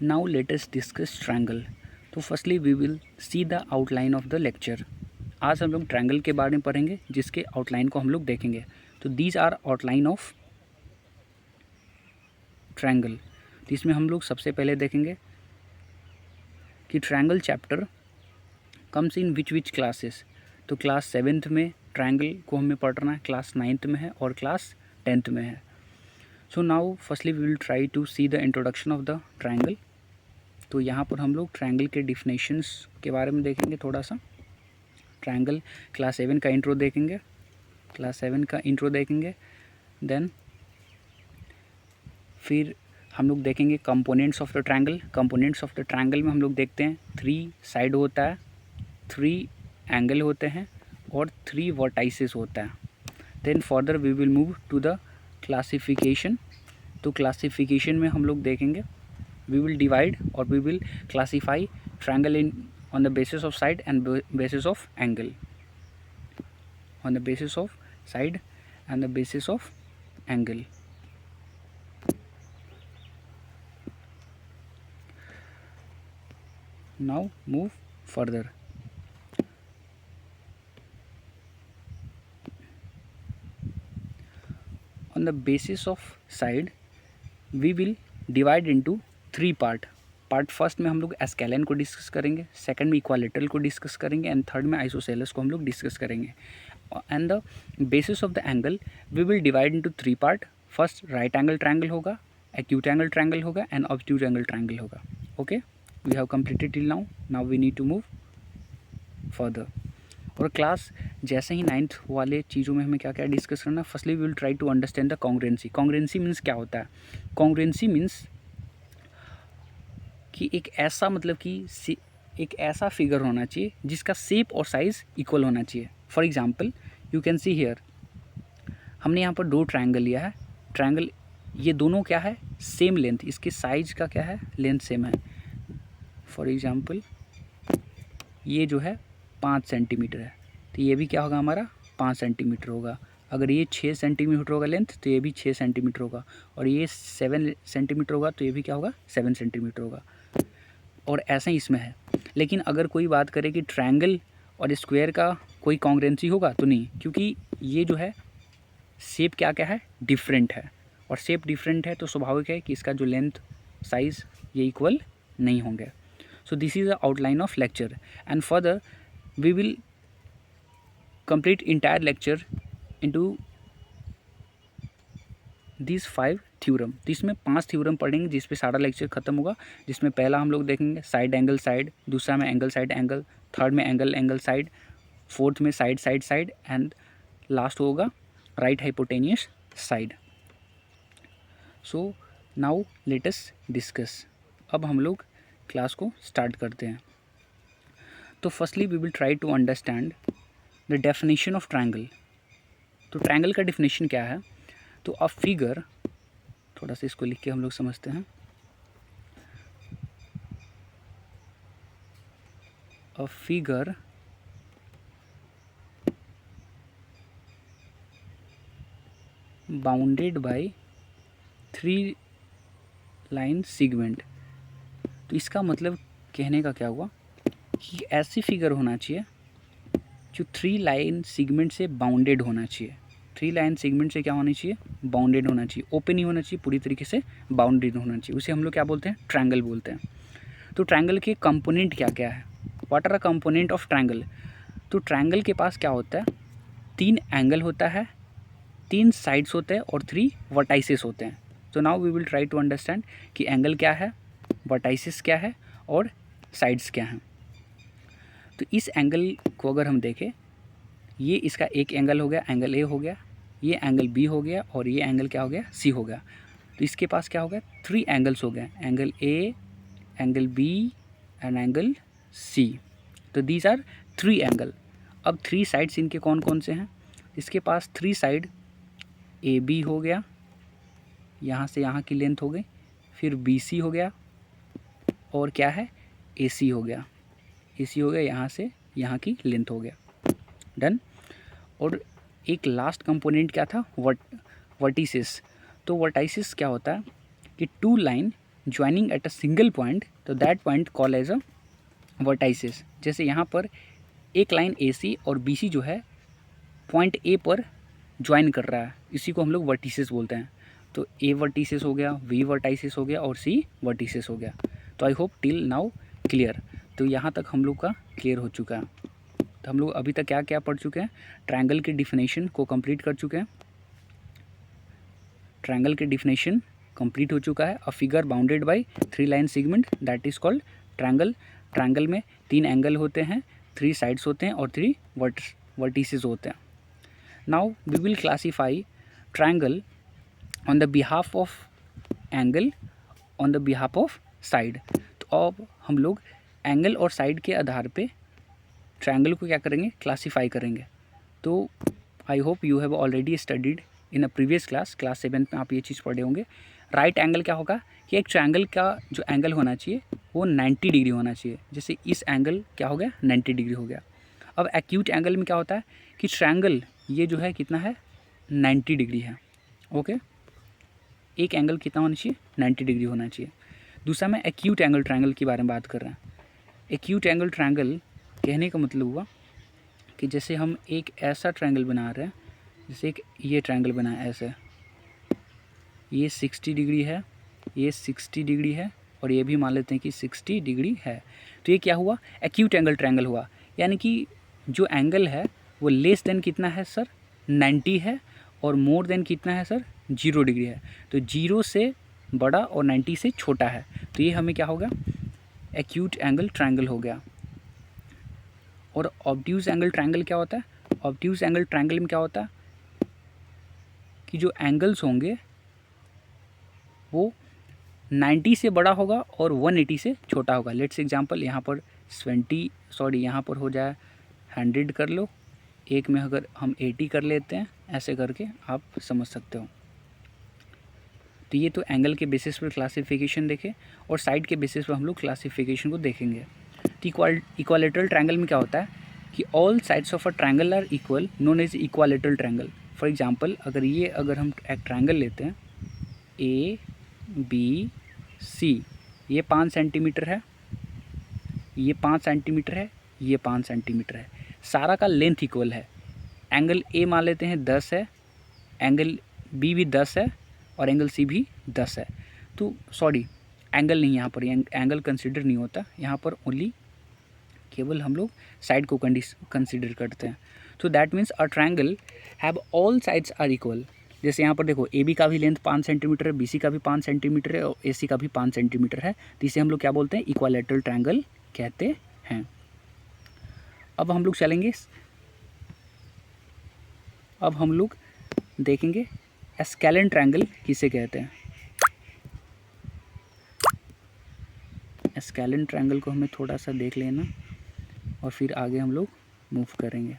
Now let us discuss triangle. तो firstly we will see the outline of the lecture. आज हम लोग triangle के बारे में पढ़ेंगे, जिसके आउटलाइन को हम लोग देखेंगे। तो these are outline of triangle. तो इसमें हम लोग सबसे पहले देखेंगे कि triangle chapter comes in which classes. तो क्लास 7th में ट्रायंगल को हमें पढ़ना है, क्लास 9th में है और क्लास 10th में है। So now firstly we will try to see the introduction of the triangle. तो यहाँ पर हम लोग ट्रायंगल के डिफिनेशंस के बारे में देखेंगे थोड़ा सा। ट्रायंगल क्लास 7 का इंट्रो देखेंगे, देन फिर हम लोग देखेंगे components of the triangle. Components of the triangle में हम लोग देखते हैं 3 साइड होता है, 3 एंगल होते हैं और 3 वर्टाइसेस होता है। Then further we will move to the classification. तो क्लासिफिकेशन में हम लोग देखेंगे we will divide or we will classify triangle in on the basis of side and basis of angle, on the basis of side and the basis of angle. Now move further. On the basis of side we will divide into 3 part first में हम लोग sklearn को discuss करेंगे, second में equilateral को discuss करेंगे and third में isosceles को हम लोग डिस्कस करेंगे। And the basis of the angle we will divide into 3 part. First right angle triangle होगा, एक्यूट एंगल ट्रायंगल होगा एंड ऑब्ट्यूज एंगल ट्रायंगल होगा। Okay, we have completed till now. Now we need to move further. और class जैसे ही 9th वाले चीज़ों में हमें क्या क्या डिस्कस करना है। Firstly we will try to understand the congruency. Congruency means क्या होता है? कॉन्ग्रुएंसी मीन्स कि एक ऐसा मतलब कि एक ऐसा फिगर होना चाहिए जिसका शेप और साइज़ इक्वल होना चाहिए। For example you can see here, हमने यहाँ पर 2 ट्रायंगल लिया है। ट्रायंगल ये दोनों क्या है? सेम लेंथ, इसके साइज का क्या है? लेंथ सेम है। फॉर एग्जांपल ये जो है 5 सेंटीमीटर है, तो ये भी क्या होगा हमारा? 5 सेंटीमीटर होगा। अगर ये 6 सेंटीमीटर होगा लेंथ, तो ये भी 6 सेंटीमीटर होगा। और ये 7 सेंटीमीटर होगा, तो ये भी क्या होगा? 7 सेंटीमीटर होगा। और ऐसा ही इसमें है। लेकिन अगर कोई बात करे कि ट्रायंगल और स्क्वायर का कोई कॉन्ग्रुएंसी होगा, तो नहीं, क्योंकि ये जो है शेप क्या क्या है? डिफरेंट है। और शेप डिफरेंट है तो स्वाभाविक है कि इसका जो लेंथ साइज़ ये इक्वल नहीं होंगे। So this is the outline of lecture and further we will complete entire lecture into this 5 theorem. तो इसमें 5 थ्योरम पढ़ेंगे जिस पे सारा लेक्चर खत्म होगा। जिसमें पहला हम लोग देखेंगे साइड एंगल साइड, दूसरा में एंगल साइड एंगल, थर्ड में एंगल एंगल साइड, फोर्थ में side side side and last होगा right hypotenuse side. So now let us discuss. अब हम लोग क्लास को स्टार्ट करते हैं। तो firstly we will try to understand the definition of triangle. तो ट्रायंगल का डेफिनेशन क्या है? तो अ फिगर, थोड़ा सा इसको लिख के हम लोग समझते हैं। A figure bounded by 3 line segment. तो इसका मतलब कहने का क्या हुआ कि ऐसी फिगर होना चाहिए जो 3 लाइन सेगमेंट से बाउंडेड होना चाहिए। 3 लाइन सेगमेंट से क्या होना चाहिए? बाउंडेड होना चाहिए। ओपन नहीं होना चाहिए, पूरी तरीके से बाउंडेड होना चाहिए। उसे हम लोग क्या बोलते हैं? ट्रायंगल बोलते हैं। तो ट्रायंगल के कंपोनेंट क्या क्या है? What are a component of triangle? तो ट्रायंगल के पास क्या होता है? 3 एंगल होता है, 3 साइड्स होते हैं और 3 वर्टाइसेस होते हैं। तो now we will try to understand कि एंगल क्या है, वर्टाइसेस क्या है और साइड्स क्या हैं। तो इस एंगल को अगर हम देखें, ये इसका एक एंगल हो गया, एंगल ए हो गया, ये एंगल बी हो गया और ये एंगल क्या हो गया? सी हो गया। तो इसके पास क्या हो गया? 3 एंगल्स हो गए, angle A, angle B and angle C. तो दीज आर 3 एंगल। अब 3 साइड्स इनके कौन कौन से हैं? इसके पास 3 साइड ए बी हो गया, यहाँ से यहाँ की लेंथ हो गई, फिर बी सी हो गया और क्या है? ए सी हो गया। ए सी हो गया, यहाँ से यहाँ की लेंथ हो गया। डन। और एक लास्ट कंपोनेंट क्या था? वर्टिसेस। तो वर्टाइसिस क्या होता है कि 2 line joining at a single point, तो that point call as a vertices. जैसे यहाँ पर एक लाइन AC और BC जो है पॉइंट A पर ज्वाइन कर रहा है, इसी को हम लोग वर्टिसेस बोलते हैं। तो A वर्टिसेस हो गया, V वर्टाइसिस हो गया और C वर्टिसेस हो गया। तो I hope till now clear. तो यहाँ तक हम लोग का क्लियर हो चुका है। तो हम लोग अभी तक क्या क्या पढ़ चुके हैं, ट्रायंगल के डिफिनेशन को कंप्लीट कर चुके हैं। ट्रायंगल के डिफिनेशन कंप्लीट हो चुका है। A figure bounded by 3 line segment that is called triangle. Triangle में 3 एंगल होते हैं, 3 साइड्स होते हैं और 3 वर्टिसेस होते हैं। Now we will classify triangle on the behalf of angle, on the behalf of side. तो अब हम लोग एंगल और साइड के आधार पे ट्रायंगल को क्या करेंगे, क्लासीफाई करेंगे। तो I hope you have already studied in a previous class 7 में आप ये चीज़ पढ़े होंगे। राइट एंगल क्या होगा कि एक ट्रायंगल का जो एंगल होना चाहिए वो 90 डिग्री होना चाहिए। जैसे इस एंगल क्या हो गया, 90 डिग्री हो गया। अब एक्यूट एंगल में क्या होता है कि ट्रायंगल ये जो है कितना है, 90 डिग्री है। ओके, एक एंगल कितना होना चाहिए, 90 डिग्री होना चाहिए। दूसरा मैं एक्यूट एंगल ट्रायंगल के बारे में बात कर रहे हैं। एक्यूट एंगल ट्रायंगल कहने का मतलब हुआ कि जैसे हम एक ऐसा ट्रायंगल बना रहे हैं, जैसे एक ये ट्रायंगल बना है ऐसे, ये 60 डिग्री है, ये 60 डिग्री है और ये भी मान लेते हैं कि 60 डिग्री है। तो ये क्या हुआ, एक्यूट एंगल ट्रायंगल हुआ। यानी कि जो एंगल है वो लेस देन कितना है सर, 90 है, और मोर देन कितना है सर, 0 डिग्री है। तो 0 से बड़ा और 90 से छोटा है। तो ये हमें क्या होगा, एक्यूट एंगल ट्रायंगल हो गया। और ऑब्ट्यूज एंगल ट्रायंगल क्या होता है, ऑब्ट्यूज एंगल ट्रायंगल में क्या होता है कि जो एंगल्स होंगे वो 90 से बड़ा होगा और 180 से छोटा होगा। लेट्स एग्जांपल यहाँ पर यहाँ पर हो जाए 100 कर लो, एक में अगर हम 80 कर लेते हैं, ऐसे करके आप समझ सकते हो। तो ये तो एंगल के बेसिस पर क्लासिफिकेशन देखे, और साइड के बेसिस पर हम लोग क्लासिफिकेशन को देखेंगे। तो इक्वालेटरल ट्रायंगल में क्या होता है कि all sides of a triangle are equal, known as equilateral triangle. For example अगर हम एक ट्रायंगल लेते हैं ABC, ये 5 सेंटीमीटर है, ये 5 सेंटीमीटर है, ये 5 सेंटीमीटर है, सारा का लेंथ इक्वल है। एंगल A मान लेते हैं 10 है, एंगल B भी 10 है और एंगल C भी 10 है। तो सॉरी, एंगल नहीं, यहाँ पर एंगल कंसिडर नहीं होता, यहाँ पर ओनली केवल हम लोग साइड को कंसिडर करते हैं। तो that means a triangle have all sides are equal. जैसे यहाँ पर देखो AB का भी लेंथ 5 सेंटीमीटर है, BC का भी 5 सेंटीमीटर है और AC का भी 5 सेंटीमीटर है। तो इसे हम लोग क्या बोलते हैं, इक्वालेटरल ट्रायंगल कहते हैं। अब हम लोग चलेंगे, अब हम लोग देखेंगे स्केलन ट्रायंगल किसे कहते हैं। स्केलन ट्रायंगल को हमें थोड़ा सा देख लेना और फिर आगे हम लोग मूव करेंगे।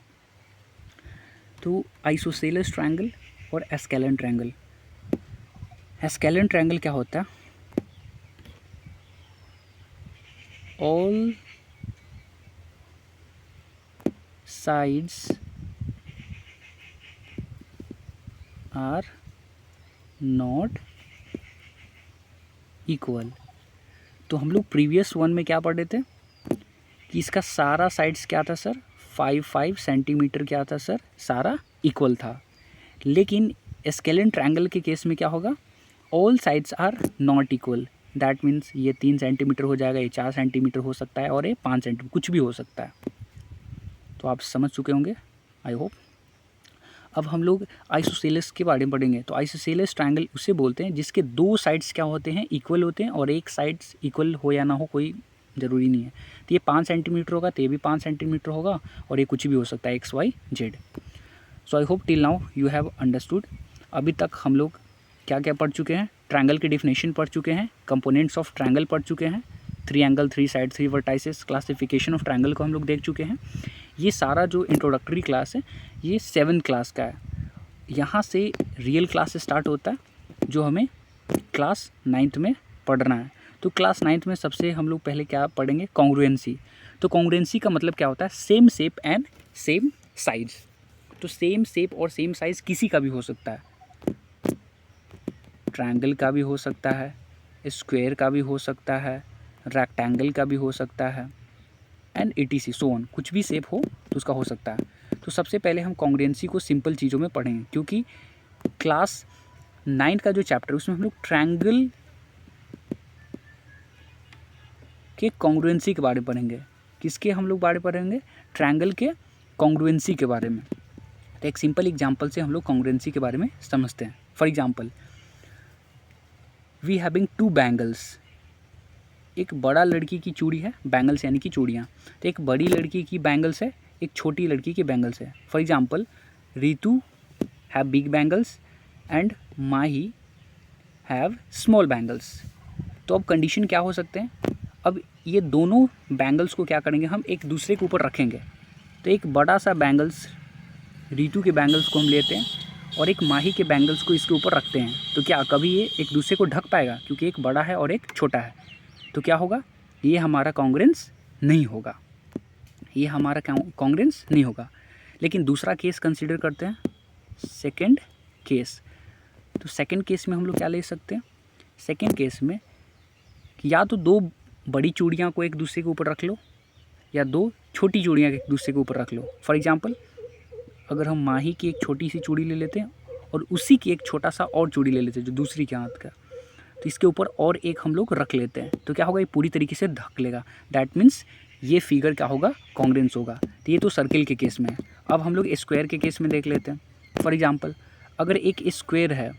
तो आइसोसेलेस ट्रायंगल और स्केलन ट्रायंगल। स्केलन ट्रायंगल क्या होता है, all sides are not equal. तो हम लोग प्रीवियस वन में क्या पढ़े थे कि इसका सारा साइड्स क्या था सर, 5 सेंटीमीटर क्या था सर, सारा इक्वल था। लेकिन स्केलन ट्रायंगल के केस में क्या होगा, all sides are not equal. That means ये 3 सेंटीमीटर हो जाएगा, ये 4 सेंटीमीटर हो सकता है और ये 5 सेंटीमीटर, कुछ भी हो सकता है। तो आप समझ चुके होंगे आई होप। अब हम लोग आइसोसेलेस के बारे में पढ़ेंगे। तो आइसोसेलेस ट्रायंगल उसे बोलते हैं जिसके 2 साइड्स क्या होते हैं, इक्वल होते हैं, और एक साइड्स इक्वल हो या ना हो कोई ज़रूरी नहीं है। तो ये 5 सेंटीमीटर होगा, तो ये भी 5 सेंटीमीटर होगा, और ये कुछ भी हो सकता है, XYZ। So I hope till now you have understood. अभी तक हम लोग क्या क्या पढ़ चुके हैं, ट्रायंगल की डिफिनेशन पढ़ चुके हैं, कंपोनेंट्स ऑफ ट्रायंगल पढ़ चुके हैं, 3 angle 3 side 3 vertices, classification of triangle को हम लोग देख चुके हैं। ये सारा जो इंट्रोडक्टरी क्लास है ये 7 क्लास का है। यहाँ से रियल क्लास स्टार्ट होता है जो हमें क्लास 9th में पढ़ना है। तो क्लास 9th में सबसे हम लोग पहले क्या पढ़ेंगे, कॉन्ग्रुएंसी। तो कॉन्ग्रुएंसी का मतलब क्या होता है, same shape and same size. तो सेम शेप और सेम साइज किसी का भी हो सकता है, ट्रायंगल का भी हो सकता है, स्क्वायर का भी हो सकता है, रेक्टेंगल का भी हो सकता है, एंड ETC सो ऑन, कुछ भी शेप हो तो उसका हो सकता है। तो सबसे पहले हम कॉन्ग्रुएंसी को सिंपल चीज़ों में पढ़ेंगे, क्योंकि क्लास 9 का जो चैप्टर है उसमें हम लोग ट्रायंगल के कॉन्ग्रुएंसी के बारे में पढ़ेंगे। किसके हम लोग बारे में पढ़ेंगे? ट्रायंगल के कॉन्ग्रुएंसी के बारे में। तो एक सिंपल एग्जांपल से हम लोग कॉन्ग्रुएंसी के बारे में समझते हैं। For example, we having 2 bangles. एक बड़ा लड़की की चूड़ी है, बैंगल्स यानी कि चूड़ियाँ। तो एक बड़ी लड़की की बैंगल्स है, एक छोटी लड़की की बैंगल्स है। For example, Ritu have big bangles and Mahi have small bangles. तो अब कंडीशन क्या हो सकते हैं? अब ये दोनों बैंगल्स को क्या करेंगे, हम एक दूसरे के ऊपर रखेंगे। तो एक बड़ा सा बैंगल्स रितु के बैंगल्स को हम लेते हैं और एक माही के बैंगल्स को इसके ऊपर रखते हैं। तो क्या कभी ये एक दूसरे को ढक पाएगा? क्योंकि एक बड़ा है और एक छोटा है। तो क्या होगा? ये हमारा कॉन्ग्रुएंस नहीं होगा, ये हमारा कॉन्ग्रुएंस नहीं होगा। लेकिन दूसरा केस कंसीडर करते हैं, सेकंड केस। तो सेकंड केस में हम लोग क्या ले सकते हैं? सेकंड केस में या तो 2 बड़ी चूड़ियाँ को एक दूसरे के ऊपर रख लो या 2 छोटी चूड़ियाँ एक दूसरे के ऊपर रख लो। फॉर एग्जांपल, अगर हम माही की एक छोटी सी चूड़ी ले लेते हैं और उसी की एक छोटा सा और चूड़ी ले लेते हैं जो दूसरी के हाथ का, तो इसके ऊपर और एक हम लोग रख लेते हैं, तो क्या होगा? ये पूरी तरीके से ढक लेगा। दैट मीन्स ये फिगर क्या होगा? कॉन्ग्रुएंस होगा। तो ये तो सर्किल के केस में है। अब हम लोग स्क्वायर के केस में देख लेते हैं। फॉर एग्जांपल, अगर एक स्क्वायर है,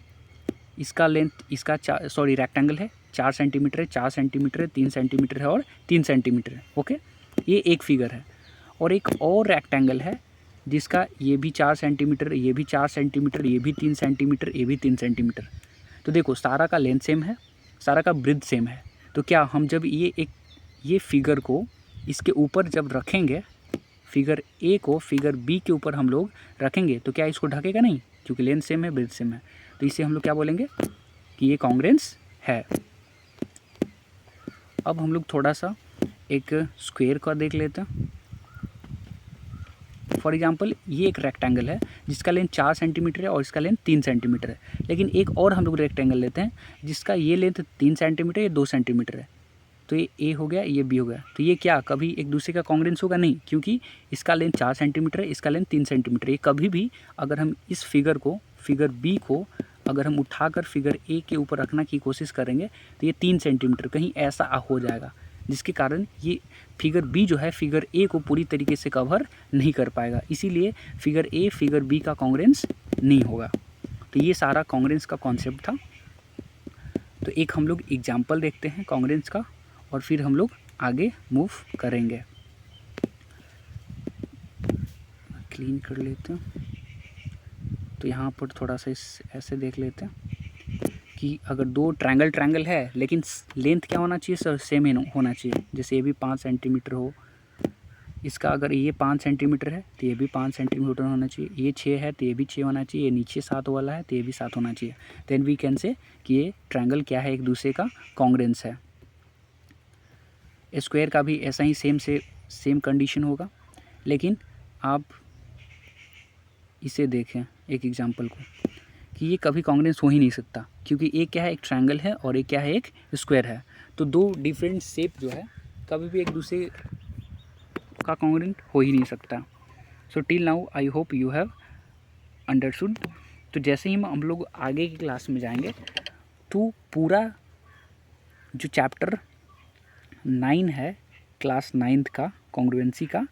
इसका लेंथ, इसका रेक्टेंगल है 4 सेंटीमीटर है, 4 सेंटीमीटर है, 3 सेंटीमीटर है और 3 सेंटीमीटर है। ओके, ये एक फिगर है। और एक और रेक्टेंगल है जिसका ये भी 4 सेंटीमीटर, ये भी 4 सेंटीमीटर, ये भी 3 सेंटीमीटर, ये भी 3 सेंटीमीटर। तो देखो, सारा का लेंथ सेम है, सारा का ब्रेड्थ सेम है। तो क्या हम जब ये फिगर को इसके ऊपर जब रखेंगे, फिगर ए को फिगर बी के ऊपर हम लोग रखेंगे, तो क्या इसको ढकेगा? नहीं, क्योंकि लेंथ सेम है, ब्रेड्थ सेम है। तो इसे हम लोग क्या बोलेंगे कि ये कॉन्ग्रुएंस है। अब हम लोग थोड़ा सा एक स्क्वायर का देख लेते हैं। फॉर एग्जांपल, ये एक रेक्टेंगल है जिसका लेंथ 4 सेंटीमीटर है और इसका लेंथ 3 सेंटीमीटर है। लेकिन एक और हम लोग रेक्टेंगल लेते हैं जिसका ये लेंथ 3 सेंटीमीटर या 2 सेंटीमीटर है। तो ये ए हो गया, ये बी हो गया। तो ये क्या कभी एक दूसरे का कॉन्ग्रुएंस होगा? नहीं, क्योंकि इसका लेंथ 4 सेंटीमीटर है, इसका लेंथ 3 सेंटीमीटर। ये कभी भी अगर हम इस फिगर को, फिगर बी को अगर हम उठाकर फिगर ए के ऊपर रखना की कोशिश करेंगे तो ये 3 सेंटीमीटर कहीं ऐसा हो जाएगा, जिसके कारण ये फिगर बी जो है फिगर ए को पूरी तरीके से कवर नहीं कर पाएगा। इसीलिए फिगर ए फिगर बी का कॉन्ग्रुएंस नहीं होगा। तो ये सारा कॉन्ग्रुएंस का कॉन्सेप्ट था। तो एक हम लोग एग्जांपल देखते हैं कॉन्ग्रुएंस का और फिर हम लोग आगे मूव करेंगे। क्लीन कर लेते हैं। तो यहाँ पर थोड़ा सा ऐसे देख लेते हैं कि अगर 2 ट्रायंगल है लेकिन लेंथ क्या होना चाहिए सर? सेम ही होना चाहिए। जैसे ये भी 5 सेंटीमीटर हो, इसका अगर ये 5 सेंटीमीटर है तो ये भी 5 सेंटीमीटर होना चाहिए। ये 6 है तो ये भी 6 होना चाहिए। ये नीचे 7 वाला है तो ये भी 7 होना चाहिए। देन वी कैन से कि ये ट्रायंगल क्या है, एक दूसरे का कॉन्ग्रुएंस है। स्क्वायर का भी ऐसा ही सेम कंडीशन होगा। लेकिन आप इसे देखें एक एग्जांपल को कि ये कभी कॉन्ग्रुएंस हो ही नहीं सकता, क्योंकि एक क्या है, एक ट्रायंगल है और एक क्या है, एक स्क्वायर है। तो 2 डिफरेंट शेप जो है कभी भी एक दूसरे का कॉन्ग्रुएंट हो ही नहीं सकता। So till now I hope you have understood. तो जैसे ही हम लोग आगे की क्लास में जाएंगे तो पूरा जो चैप्टर 9 है क्लास 9th का कॉन्ग्रुएंसी का,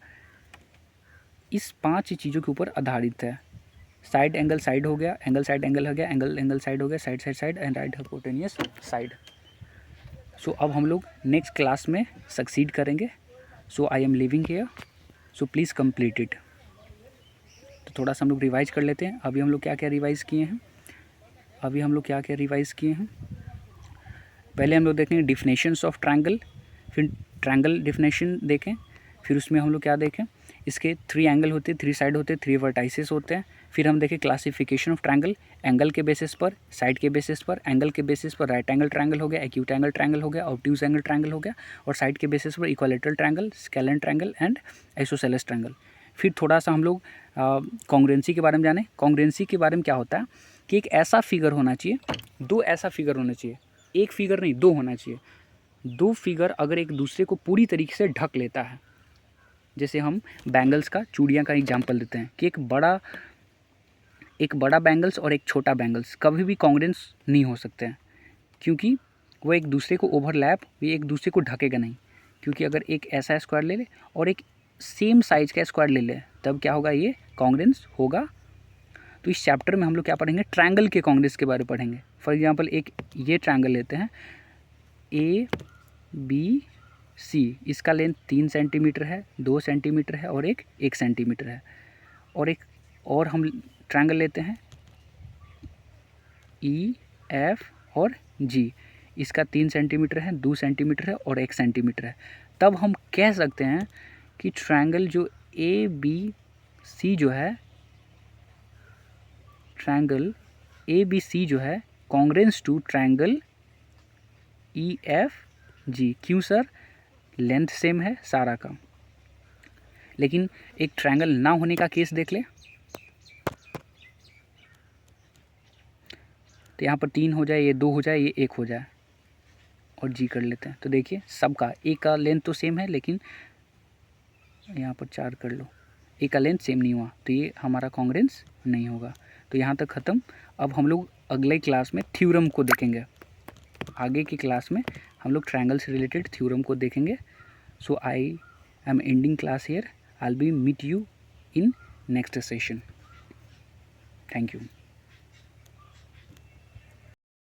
इस 5 चीज़ों के ऊपर आधारित है। साइड एंगल साइड हो गया, एंगल साइड एंगल हो गया, एंगल एंगल साइड हो गया, side side side and right hypotenuse side. So अब हम लोग नेक्स्ट क्लास में सक्सीड करेंगे। So I am leaving here, so please complete it. तो थोड़ा सा हम लोग रिवाइज कर लेते हैं। अभी हम लोग क्या क्या रिवाइज़ किए हैं? पहले हम लोग देखेंगे डिफिनेशंस ऑफ ट्रायंगल, फिर ट्रायंगल डिफिनेशन देखें, फिर उसमें हम लोग क्या देखें, इसके 3 एंगल होते हैं, 3 साइड होते हैं, 3 वर्टाइसेस होते हैं। फिर हम देखें क्लासिफिकेशन ऑफ ट्रायंगल, एंगल के बेसिस पर, साइड के बेसिस पर। एंगल के बेसिस पर राइट एंगल ट्रायंगल हो गया, एक्यूट एंगल ट्रायंगल हो गया, ऑब्ट्यूज एंगल ट्रायंगल हो गया, और साइड के बेसिस पर equilateral triangle, scalene triangle and isosceles triangle. फिर थोड़ा सा हम लोग कॉन्ग्रुएंसी के बारे में जाने। कॉन्ग्रुएंसी के बारे में क्या होता है कि एक ऐसा फिगर होना चाहिए, 2 ऐसा फिगर होना चाहिए, एक फिगर नहीं, दो होना चाहिए। दो फिगर अगर एक दूसरे को पूरी तरीके से ढक लेता है, जैसे हम बैंगल्स का, चूड़ियाँ का एग्जाम्पल देते हैं कि एक बड़ा बैंगल्स और एक छोटा बैंगल्स कभी भी कॉन्ग्रुएंस नहीं हो सकते हैं, क्योंकि वो एक दूसरे को ओवरलैप, ये एक दूसरे को ढकेगा नहीं। क्योंकि अगर एक ऐसा स्क्वायर ले ले और एक सेम साइज का स्क्वायर ले ले, तब क्या होगा, ये कॉन्ग्रुएंस होगा। तो इस चैप्टर में हम लोग क्या पढ़ेंगे, ट्रायंगल के कॉन्ग्रुएंस के बारे में पढ़ेंगे। फॉर एग्जांपल एक ये ट्रायंगल लेते हैं ABC, इसका लेंथ 3 सेंटीमीटर है, 2 सेंटीमीटर है और 1 सेंटीमीटर है। और हम ट्रायंगल लेते हैं EF और G, इसका 3 सेंटीमीटर है, 2 सेंटीमीटर है और 1 सेंटीमीटर है। तब हम कह सकते हैं कि ट्रायंगल जो ABC जो है, ट्रायंगल ABC जो है कॉन्ग्रुएंस टू ट्रायंगल EFG। क्यों सर, लेंथ सेम है सारा का। लेकिन एक ट्रायंगल ना होने का केस देख ले, तो यहाँ पर 3 हो जाए, ये 2 हो जाए, ये 1 हो जाए और G कर लेते हैं। तो देखिए सबका एक का लेंथ तो सेम है, लेकिन यहाँ पर 4 कर लो, एक का लेंथ सेम नहीं हुआ, तो ये हमारा कॉन्ग्रुएंस नहीं होगा। तो यहाँ तक ख़त्म। अब हम लोग अगले क्लास में थ्योरम को देखेंगे। आगे की क्लास में हम लोग ट्रायंगल से रिलेटेड थ्योरम को देखेंगे। So I am ending class here. I will be meet you in next session. Thank you.